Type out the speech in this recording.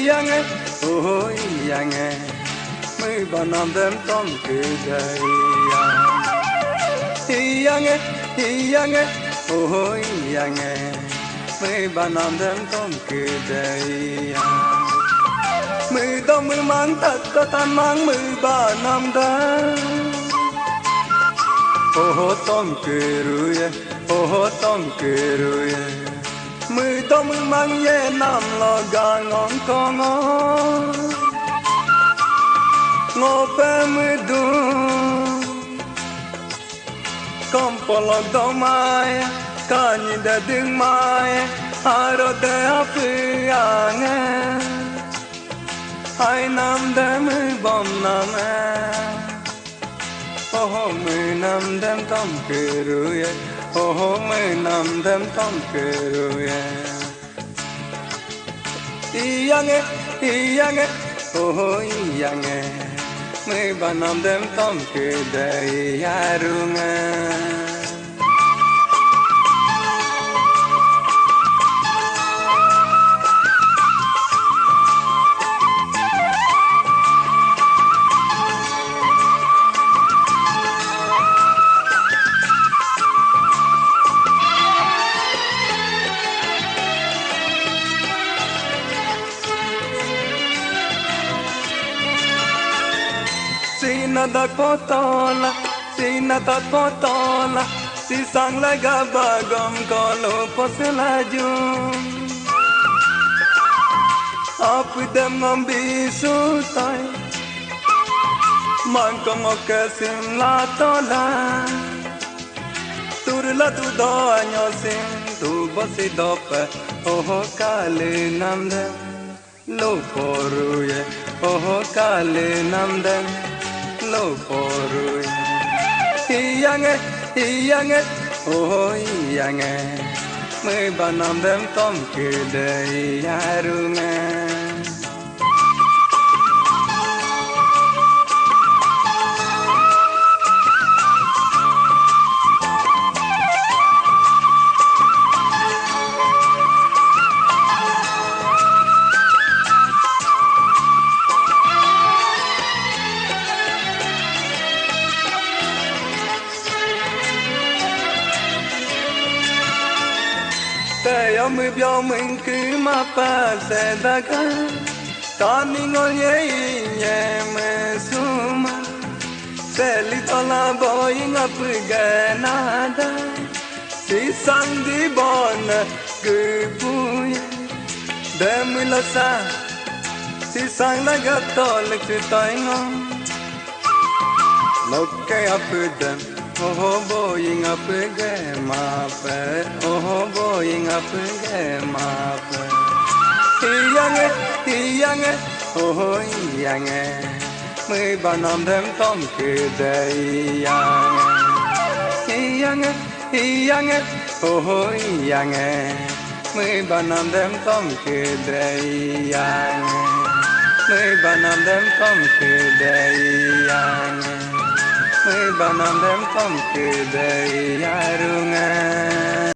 yange oh yange mười ba năm đêm tom cứ đây yange yange oh yange mười ba năm đêm tom cứ đây mười đông mười mang tất cả tan mang mười ba năm đêm oh tom cứ ruye oh tom cứ ruye mười đông mười mang ye nam lo ga ngon con ngô pe mười du con polo do mai ca ni da ding mai aro de api ange hai nam de mười bom nam oh mười nam đêm tom cứ ruye oh mười năm đêm tom cứ ruye yange yange oh yange mười ba năm đêm tom cứ đây yarunga Sina da potola, sina da potola, si sang laga bagam kalo posela jum. Ap dem ngambi sutai, man kamo kesim la tola. Turla tu do anyo sim, tu basi dope, oh kale namde, lo poruye, oh kale namde. Lo porui yange yange oh yange mười ba năm đêm tom cứ đây yarunga te yo mi bio min cứ ma pa se da ga ta ni ngol ye ye me suma se li to la boy nga pu ga na da si sang di bon cứ pu de mi la sa si sang la ga to le tu tai ngom no ke ap dem oh boying up again my pet oh boying up again my pet yange oh yange mười ba năm đêm tom cứ đây yange yange oh yange mười ba năm đêm tom cứ đây yange mười ba năm đêm tom cứ đây yange mười ba năm đêm tom cứ đây yarunga